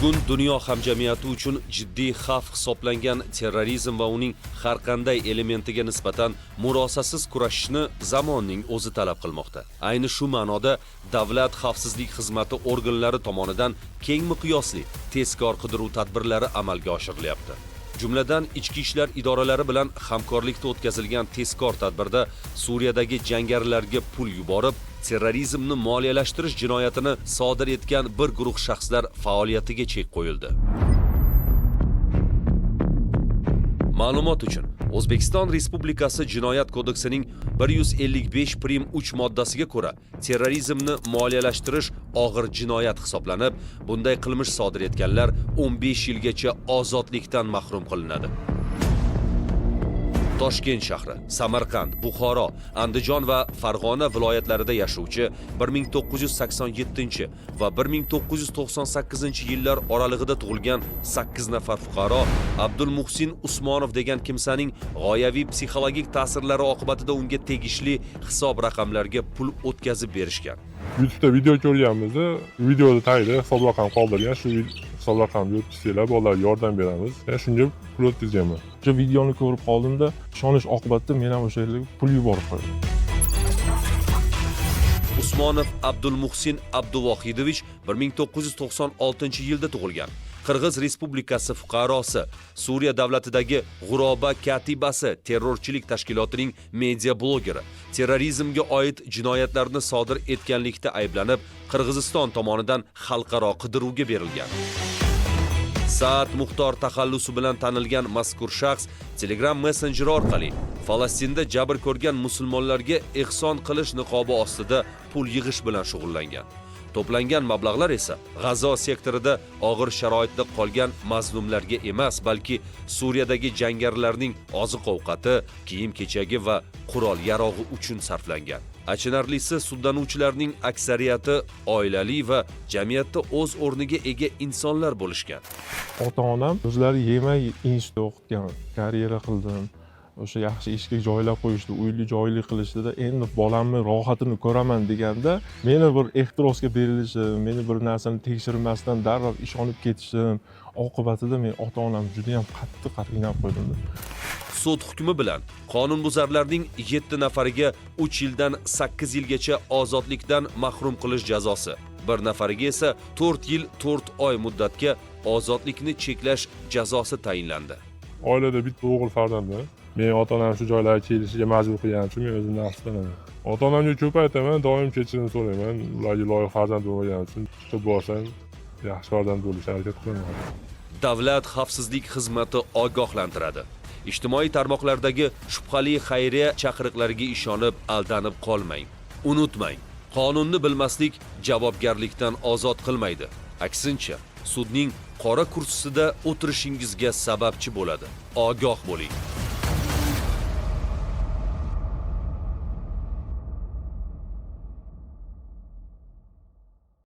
Bugun dunyo hamjamiyati uchun jiddiy xavf hisoblangan terrorizm va uning har qanday elementiga nisbatan murosasiz kurashishni zamonning o'zi talab qilmoqda. Ayni shu ma'noda Davlat xavfsizlik xizmati organlari tomonidan keng miqyosli tezkor qidiruv tadbirlari amalga oshirilyapti. Jumladan, ichki ishlar idoralari bilan hamkorlikda o'tkazilgan tezkor tadbirda Suriyadagi jangarilarga pul yuborib, terrorizmni moliyalashtirish jinoyatini sodir etgan bir guruh shaxslar faoliyatiga chek qo'yildi. Ma'lumot uchun, O'zbekiston Respublikasi Jinoyat kodeksining 155.3 moddasiga ko'ra, terrorizmni moliyalashtirish og'ir jinoyat hisoblanib, bunday qilmish sodir etganlar 15 yilgacha ozodlikdan mahrum qilinadi. Toshkent shahri, Samarqand, Buxoro, Andijon va Farg'ona viloyatlarida yashovchi 1987 va 1998-yillar oralig'ida tug'ilgan 8 nafar fuqaro Abdulmuhsin Usmonov degan kimsaning g'oyaviy psixologik ta'sirlari oqibatida unga tegishli hisob raqamlarga pul o'tkazib berishgan. YouTube'da video ko'rganmiz, videoda tagida hisob raqam qoldirgan, shu hisob raqamga o'tkazsanglar bolalarga yordam beramiz. Shunga pul o'tkazganman. O'sha videoni ko'rib qoldimda, ishonish oqibatida men ham o'sha yerga pul yuborib qo'ydim. Usmonov Abdulmuhsin Abduvohidovich 1996-yilda tug'ilgan. Qirg'iz Respublikasi fuqarosi, Suriya davlatidagi G'uroba katibasi terrorchilik tashkilotining media blogeri, terrorizmga oid jinoyatlarni sodir etganlikda ayblanib, Qirg'iziston tomonidan xalqaro qidiruvga berilgan. Saat Muxtor taxallusi bilan tanilgan mazkur shaxs Telegram messenjeri orqali Falastinda jabr ko'rgan musulmonlarga ehson qilish niqobi ostida pul yig'ish bilan shug'ullangan. To'plangan mablag'lar esa G'azo sektorida og'ir sharoitda qolgan mazlumlarga emas, balki Suriyadagi jangarilarning oziq-ovqati, kiyim-kechagi va qurol-yarog'i uchun sarflangan. Achinarlisi, sudlanuvchilarning aksariyati oilali va jamiyatda o'z o'rniga ega insonlar bo'lishgan. Ota-onam o'zlari yemay institutda o'qitgan, karyera qildim. O'sha yaxshi ishga joylab qo'yishdi, uyli joyli qilishdida, endi bolamni rohatini ko'raman deganda, meni bir ehtirosga berilishim, meni bir narsani tekshirmasdan darrov ishonib ketishim oqibatida men ota-onam juda ham qattiq qiynab qo'ydim. Sud hukmi bilan qonunbuzarlarning 7 nafariga 3 yildan 8 yilgacha ozodlikdan mahrum qilish jazosi, bir nafariga esa 4 yil 4 oy muddatga ozodlikni cheklash jazosi tayinlandi. Oilada bitta o'g'il farzandman. Men ota-onam shu joylarga kelishiga majbur qilganim uchun men o'zimni afsuslanaman. Ota-onamga ko'p aytaman, doim kechirim so'rayman. Ularga loyiq farzand bo'lganim uchun chiqib borsam, yaxshi farzand bo'lishga harakat qilaman. Davlat xavfsizlik xizmati ogohlantiradi. Ijtimoiy tarmoqlardagi shubhali xayriya chaqiriqlariga ishonib, aldanib qolmang. Unutmang, qonunni bilmaslik javobgarlikdan ozod qilmaydi. Aksincha, sudning qora kursisida o'tirishingizga sababchi bo'ladi. Ogoh bo'ling.